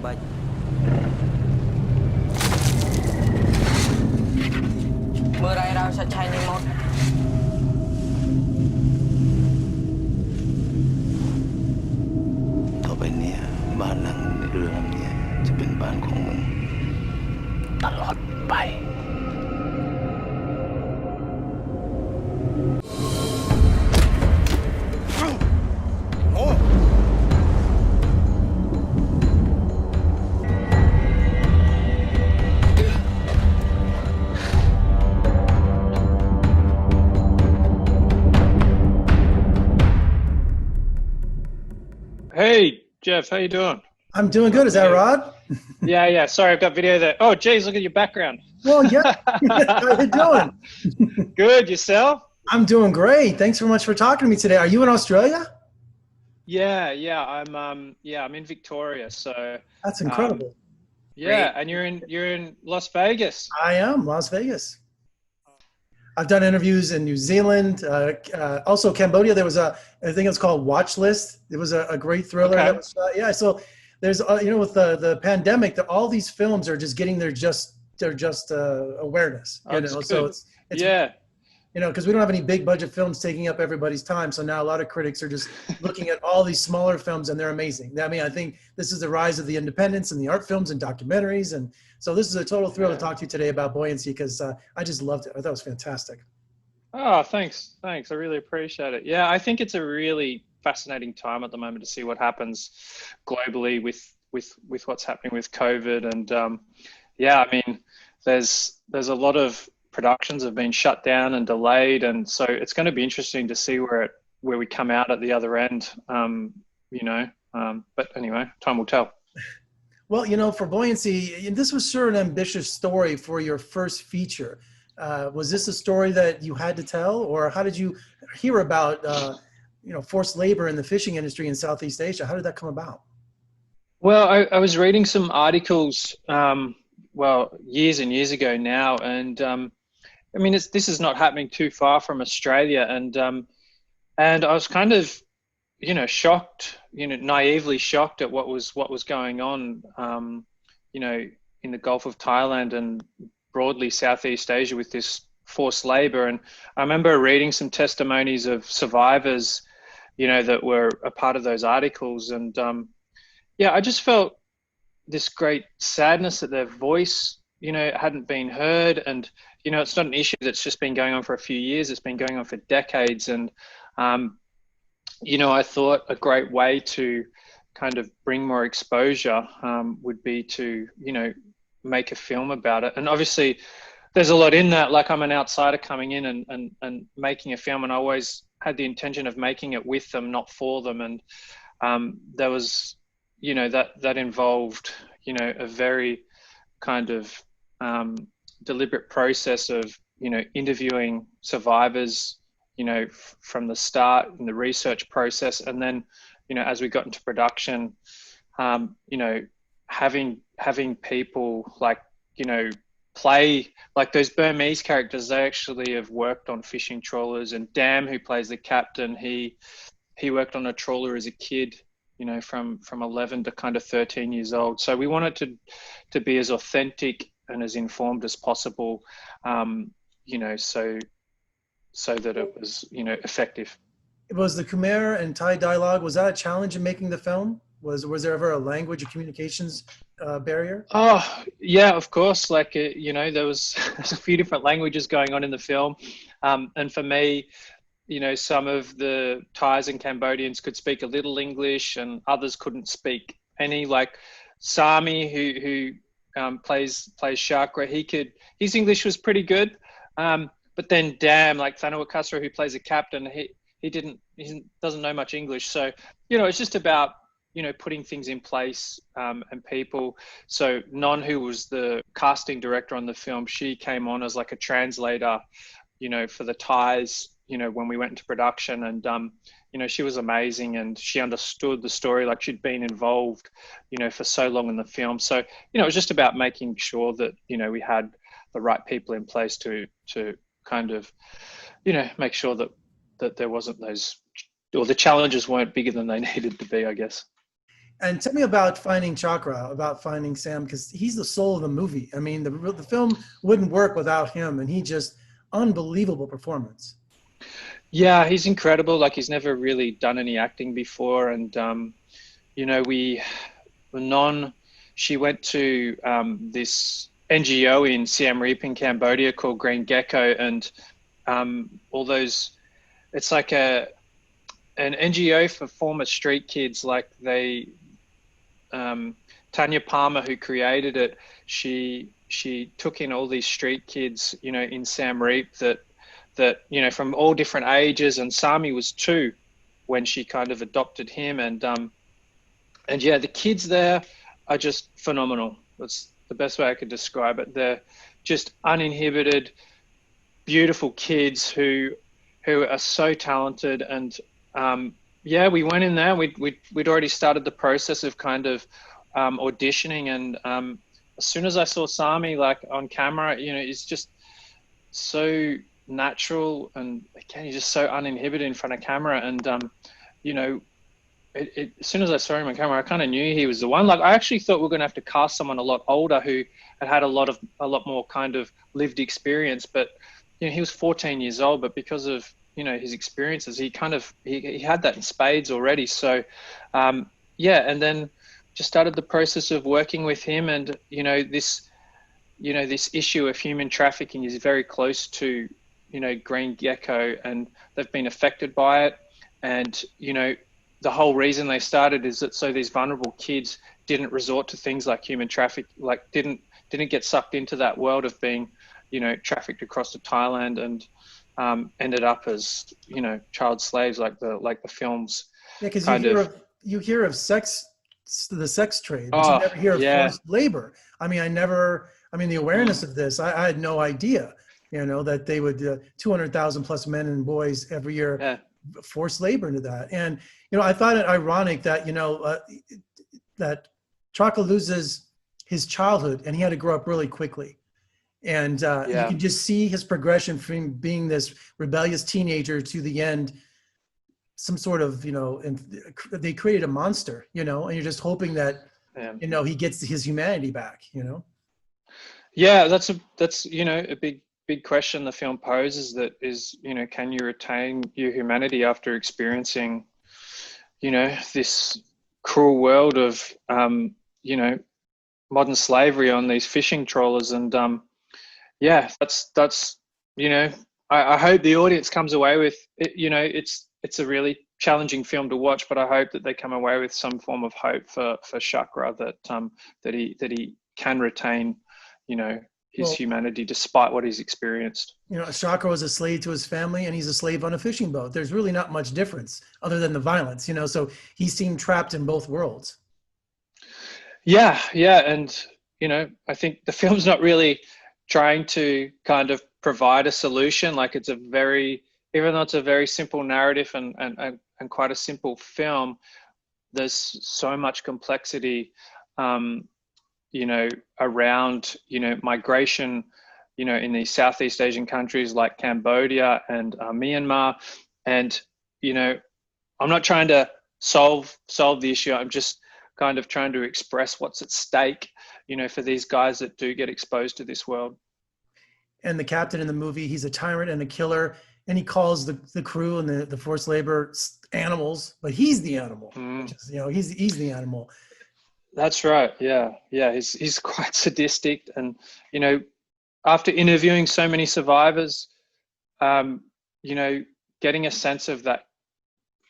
បាច់មើលរ៉ៃរ៉ាវសាច់ឆៃនេះមកต่อไปเนี่ยบ้านหลังเรือลำนี้จะเป็นบ้านของมึงตลอดไป Hey, Jeff, how you doing? I'm doing good. Is that Rod? Yeah. Sorry, I've got video there. Oh, geez, look at your background. Well, yeah. How you doing? Good, yourself? I'm doing great. Thanks so much for talking to me today. Are you in Australia? Yeah. I'm in Victoria, so That's incredible. yeah, and you're in Las Vegas. I am, Las Vegas. I've done interviews in New Zealand, also Cambodia. There was I think it was called Watch List. It was a great thriller. Okay. That was, yeah. So there's, with the pandemic, all these films are just getting their awareness. So it's yeah. Because we don't have any big budget films taking up everybody's time. So now a lot of critics are just looking at all these smaller films and they're amazing. I mean, I think this is the rise of the independents and the art films and documentaries. And so this is a total thrill to talk to you today about Buoyancy because I just loved it. I thought it was fantastic. Oh, thanks. I really appreciate it. Yeah, I think it's a really fascinating time at the moment to see what happens globally with what's happening with COVID. And yeah, I mean, there's a lot of productions have been shut down and delayed, and so it's going to be interesting to see where we come out at the other end. But anyway, time will tell. Well, for Buoyancy, this was sure an ambitious story for your first feature. Was this a story that you had to tell, or how did you hear about forced labor in the fishing industry in Southeast Asia? How did that come about? Well, I was reading some articles years and years ago now, and I mean, this is not happening too far from Australia, and I was kind of, shocked, naively shocked at what was going on, in the Gulf of Thailand and broadly Southeast Asia with this forced labor. And I remember reading some testimonies of survivors, that were a part of those articles, and I just felt this great sadness that their voice, hadn't been heard. And, it's not an issue that's just been going on for a few years. It's been going on for decades. And, I thought a great way to kind of bring more exposure would be to, make a film about it. And obviously there's a lot in that. Like, I'm an outsider coming in and making a film, and I always had the intention of making it with them, not for them. And there was, that involved, a very kind of deliberate process of, interviewing survivors, from the start in the research process. And then, as we got into production, having people like, play like those Burmese characters. They actually have worked on fishing trawlers, and Dam, who plays the captain, he worked on a trawler as a kid, from 11 to kind of 13 years old. So we wanted to be as authentic and as informed as possible, so that it was, effective. Was the Khmer and Thai dialogue, was that a challenge in making the film? Was there ever a language or communications barrier? Oh, yeah, of course. Like, there's a few different languages going on in the film. And for me, some of the Thais and Cambodians could speak a little English and others couldn't speak any. Like Sami, who plays Chakra, his English was pretty good. But then Dam, like Thanawakasra, who plays a captain, he doesn't know much English. So, it's just about, putting things in place, and people. So Non, who was the casting director on the film, she came on as like a translator, for the Thais, when we went into production. And, she was amazing, and she understood the story, like she'd been involved, for so long in the film. So, it was just about making sure that, we had the right people in place to kind of, make sure that there wasn't those, or the challenges weren't bigger than they needed to be, I guess. And tell me about finding Chakra, about finding Sam, because he's the soul of the movie. I mean, the film wouldn't work without him, and he just unbelievable performance. Yeah, he's incredible. Like he's never really done any acting before, and you know, she went to this NGO in Siem Reap in Cambodia called Green Gecko, and all those, it's like an NGO for former street kids. Like they, Tanya Palmer, who created it, she took in all these street kids, you know, in Siem Reap that you know, from all different ages, and Sami was 2 when she kind of adopted him, and yeah, the kids there are just phenomenal. That's the best way I could describe it. They're just uninhibited, beautiful kids who are so talented, and yeah, we went in there. We'd already started the process of kind of auditioning, and as soon as I saw Sami like on camera, you know, it's just so natural, and again, he's just so uninhibited in front of camera, and you know, as soon as I saw him on camera, I kind of knew he was the one. Like I actually thought we were going to have to cast someone a lot older who had a lot more kind of lived experience, but you know, he was 14 years old, but because of, you know, his experiences, he had that in spades already. So yeah, and then just started the process of working with him, and this issue of human trafficking is very close to, you know, Green Gecko, and they've been affected by it. And, you know, the whole reason they started is that so these vulnerable kids didn't resort to things like human traffic, like didn't get sucked into that world of being, you know, trafficked across to Thailand and ended up as, you know, child slaves, like the films. Yeah, because you hear of the sex trade, but you never hear of forced labor. I mean, the awareness of this, I had no idea, you know, that they would 200,000 plus men and boys every year force labor into that. And, you know, I find it ironic that, you know, that Chaka loses his childhood and he had to grow up really quickly. And you can just see his progression from being this rebellious teenager to the end, some sort of, you know, and they created a monster, you know, and you're just hoping that, you know, he gets his humanity back, you know? Yeah, that's you know, a big question the film poses, that is, you know, can you retain your humanity after experiencing, you know, this cruel world of, you know, modern slavery on these fishing trawlers. And yeah, that's you know, I hope the audience comes away with it. You know, it's a really challenging film to watch, but I hope that they come away with some form of hope for Chakra, that he can retain, you know, his humanity despite what he's experienced. You know, Chakra was a slave to his family, and he's a slave on a fishing boat. There's really not much difference other than the violence, you know, so he seemed trapped in both worlds. Yeah, and, you know, I think the film's not really trying to kind of provide a solution. Like it's even though it's a very simple narrative and quite a simple film, there's so much complexity, you know, around, you know, migration, you know, in these Southeast Asian countries like Cambodia and Myanmar. And, you know, I'm not trying to solve the issue. I'm just kind of trying to express what's at stake, you know, for these guys that do get exposed to this world. And the captain in the movie, he's a tyrant and a killer, and he calls the crew and the forced labor animals, but he's the animal. Which is, you know, he's the animal. That's right. Yeah. He's quite sadistic, and, you know, after interviewing so many survivors, you know, getting a sense of that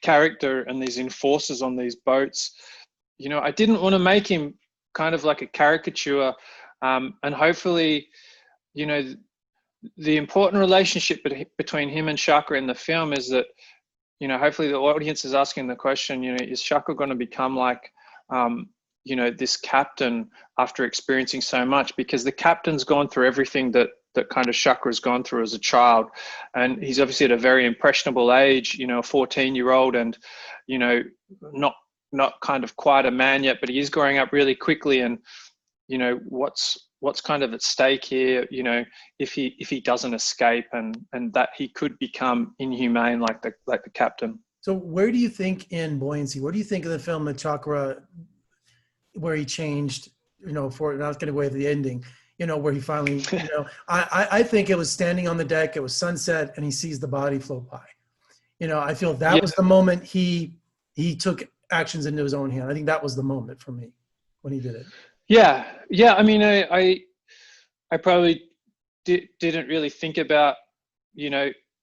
character and these enforcers on these boats, you know, I didn't want to make him kind of like a caricature, and hopefully, you know, the important relationship between him and Chakra in the film is that, you know, hopefully the audience is asking the question, you know, is Chakra going to become like, you know, this captain after experiencing so much? Because the captain's gone through everything that kind of Chakra's gone through as a child, and he's obviously at a very impressionable age, you know, a 14-year-old, and, you know, not kind of quite a man yet, but he is growing up really quickly. And, you know, what's kind of at stake here, you know, if he doesn't escape, and that he could become inhumane like the captain. So where do you think in Buoyancy, where do you think of the film that Chakra where he changed, for not going to go away the ending, where he finally, I think it was standing on the deck, it was sunset, and he sees the body float by. I feel that was the moment he took actions into his own hand. I think that was the moment for me when he did it. Yeah. I mean, I probably didn't really think about,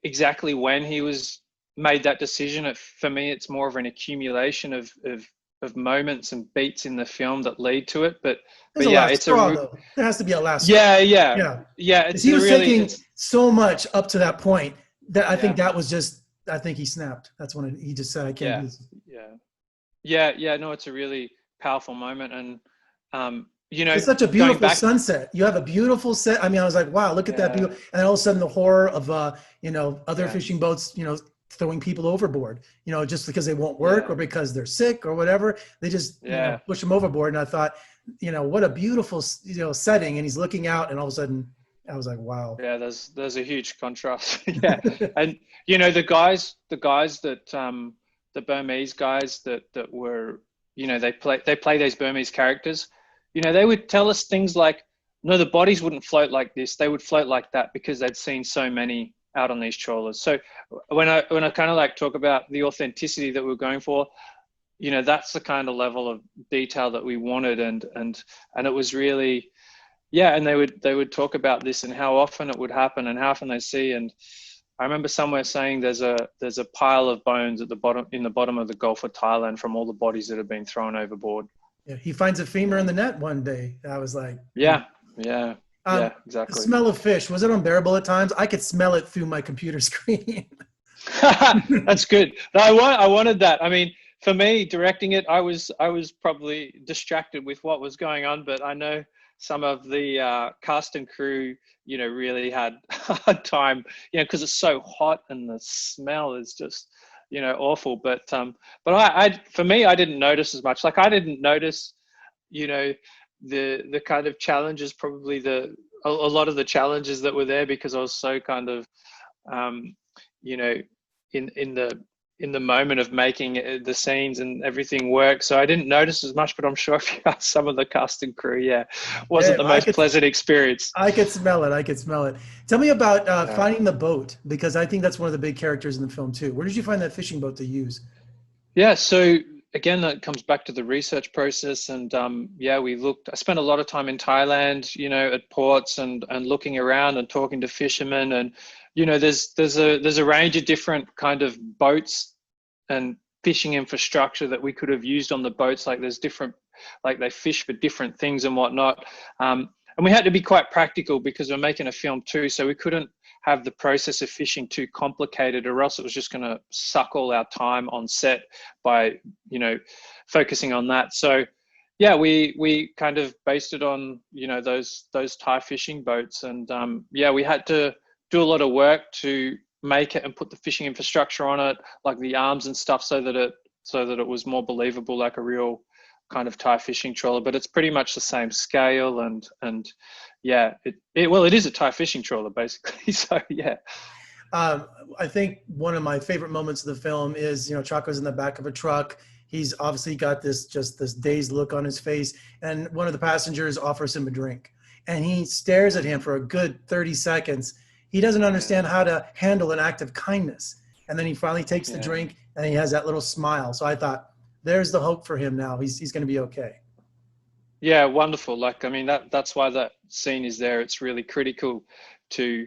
exactly when he was made that decision. For me, it's more of an accumulation of moments and beats in the film that lead to it. But yeah, it's though. There has to be a last straw. Yeah. It's he was taking so much up to that point that I think that was just, I think he snapped. That's when he just said, I can't do this. No, it's a really powerful moment. And, it's such a beautiful sunset. You have a beautiful set. I mean, I was like, wow, look at that beautiful. And then all of a sudden the horror of, other fishing boats, throwing people overboard, just because they won't work or because they're sick or whatever. They just push them overboard. And I thought, what a beautiful, setting. And he's looking out, and all of a sudden I was like, wow. Yeah, there's a huge contrast. Yeah. And, the guys that, the Burmese guys that were, they play these Burmese characters, they would tell us things like, no, the bodies wouldn't float like this. They would float like that because they'd seen so many out on these trawlers. So when I kind of like talk about the authenticity that we're going for, that's the kind of level of detail that we wanted. And it was really, and they would talk about this and how often it would happen and how often they see. And I remember somewhere saying there's a pile of bones in the bottom of the Gulf of Thailand from all the bodies that have been thrown overboard. Yeah, he finds a femur in the net one day. I was like, exactly. The smell of fish, was it unbearable at times? I could smell it through my computer screen. That's good. I wanted that. I mean, for me, directing it, I was probably distracted with what was going on, but I know some of the cast and crew, really had a hard time, because it's so hot and the smell is just, awful. But I for me, I didn't notice as much. Like, I didn't notice, the kind of challenges, probably a lot of the challenges that were there, because I was so kind of, in the moment of making the scenes and everything work. So I didn't notice as much, but I'm sure if you ask some of the cast and crew, wasn't the most pleasant experience. I could smell it. Tell me about finding the boat, because I think that's one of the big characters in the film too. Where did you find that fishing boat to use? Yeah, so again, that comes back to the research process. And I spent a lot of time in Thailand, at ports and looking around and talking to fishermen. And there's a range of different kind of boats and fishing infrastructure that we could have used on the boats. Like, there's different, like, they fish for different things and whatnot. And we had to be quite practical because we're making a film too, so we couldn't have the process of fishing too complicated, or else it was just going to suck all our time on set by focusing on that. So we kind of based it on those Thai fishing boats. And we had to do a lot of work to make it and put the fishing infrastructure on it, like the arms and stuff, so that it was more believable, like a real kind of Thai fishing trawler. But it's pretty much the same scale, and it is a Thai fishing trawler basically. So I think one of my favorite moments of the film is, Chaco's in the back of a truck. He's obviously got this dazed look on his face, and one of the passengers offers him a drink, and he stares at him for a good 30 seconds. He doesn't understand how to handle an act of kindness. And then he finally takes the drink, and he has that little smile. So I thought, there's the hope for him now. He's going to be okay. Yeah, wonderful. Like, I mean, that's why that scene is there. It's really critical to,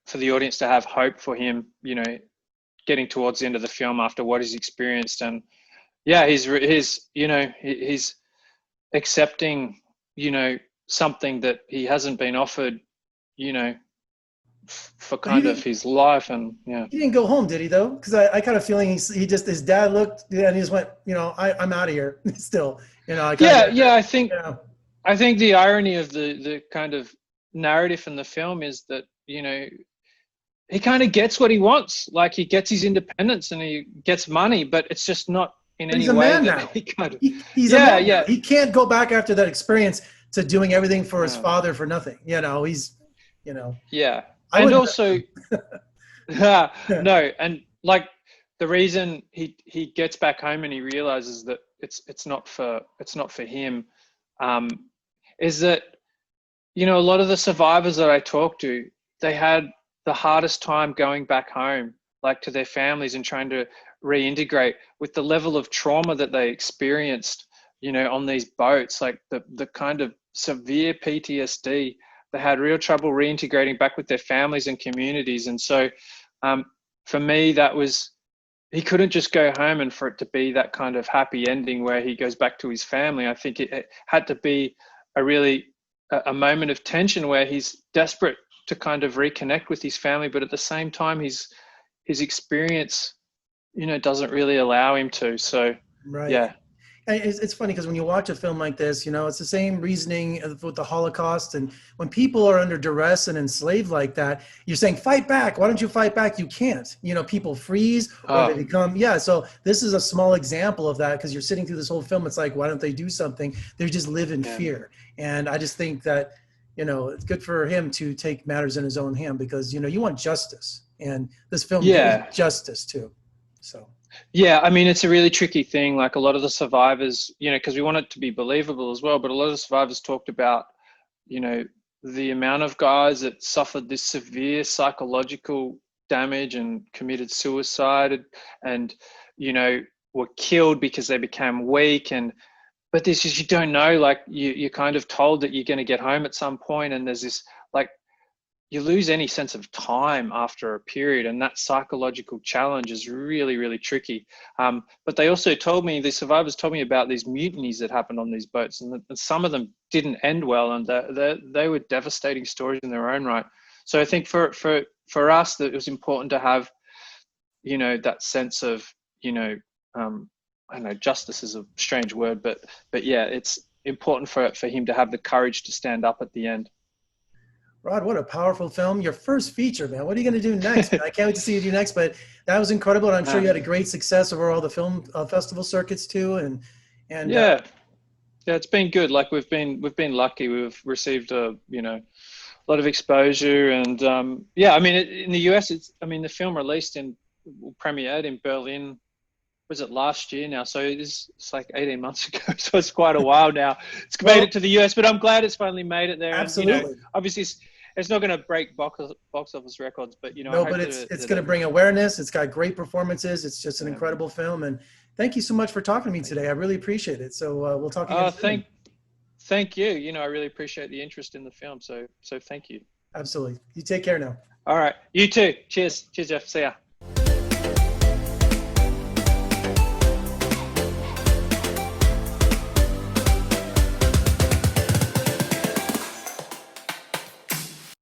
for the audience to have hope for him, getting towards the end of the film after what he's experienced. And he's accepting, something that he hasn't been offered, for kind of his life. And he didn't go home, did he, though? Because I kind of feeling his dad looked and he just went, I'm out of here still. I think the irony of the kind of narrative in the film is that he kind of gets what he wants. Like, he gets his independence and he gets money, but it's just not in any way that now. he kind of he's a man now. He can't go back after that experience to doing everything for his father for nothing. He's and also no, and like, the reason he gets back home and he realizes that it's not for him, is that, you know, a lot of the survivors that I talked to, they had the hardest time going back home, like to their families, and trying to reintegrate with the level of trauma that they experienced, you know, on these boats, like the kind of severe PTSD. They had real trouble reintegrating back with their families and communities. And so for me, that was, he couldn't just go home and for it to be that kind of happy ending where he goes back to his family. I think it had to be a moment of tension where he's desperate to kind of reconnect with his family, but at the same time, his experience, you know, doesn't really allow him to. So, right. Yeah. And it's funny because when you watch a film like this, you know, it's the same reasoning with the Holocaust. And when people are under duress and enslaved like that, you're saying, fight back. Why don't you fight back? You can't. You know, people freeze or they become, So this is a small example of that, because you're sitting through this whole film. It's like, why don't they do something? They just live in fear. And I just think that, you know, it's good for him to take matters in his own hand, because, you know, you want justice. And this film gives justice too. So. Yeah, I mean, it's a really tricky thing. Like a lot of the survivors, you know, because we want it to be believable as well, but a lot of the survivors talked about, you know, the amount of guys that suffered this severe psychological damage and committed suicide and, you know, were killed because they became weak. But this is, you don't know, like you're kind of told that you're going to get home at some point, and there's this, like, you lose any sense of time after a period, and that psychological challenge is really, really tricky. But they also told me, the survivors told me about these mutinies that happened on these boats, and some of them didn't end well, and they were devastating stories in their own right. So I think for us, that it was important to have, you know, that sense of, you know, I don't know, justice is a strange word, but yeah, it's important for him to have the courage to stand up at the end. Rod, what a powerful film. Your first feature, man. What are you going to do next, man? I can't wait to see you do next, but that was incredible. And I'm sure you had a great success over all the film festival circuits too. And yeah, it's been good. Like we've been lucky. We've received a lot of exposure, and I mean, in the US, the film premiered in Berlin. Was it last year now? So it's like 18 months ago. So it's quite a while now. It's made it to the US, but I'm glad it's finally made it there. Absolutely. And, you know, obviously it's not going to break box office records, but, you know. No, but it's going to bring awareness. It's got great performances. It's just an incredible film. And thank you so much for talking to me today. I really appreciate it. So we'll talk again soon. Thank you. You know, I really appreciate the interest in the film. So thank you. Absolutely. You take care now. All right. You too. Cheers. Cheers, Jeff. See ya.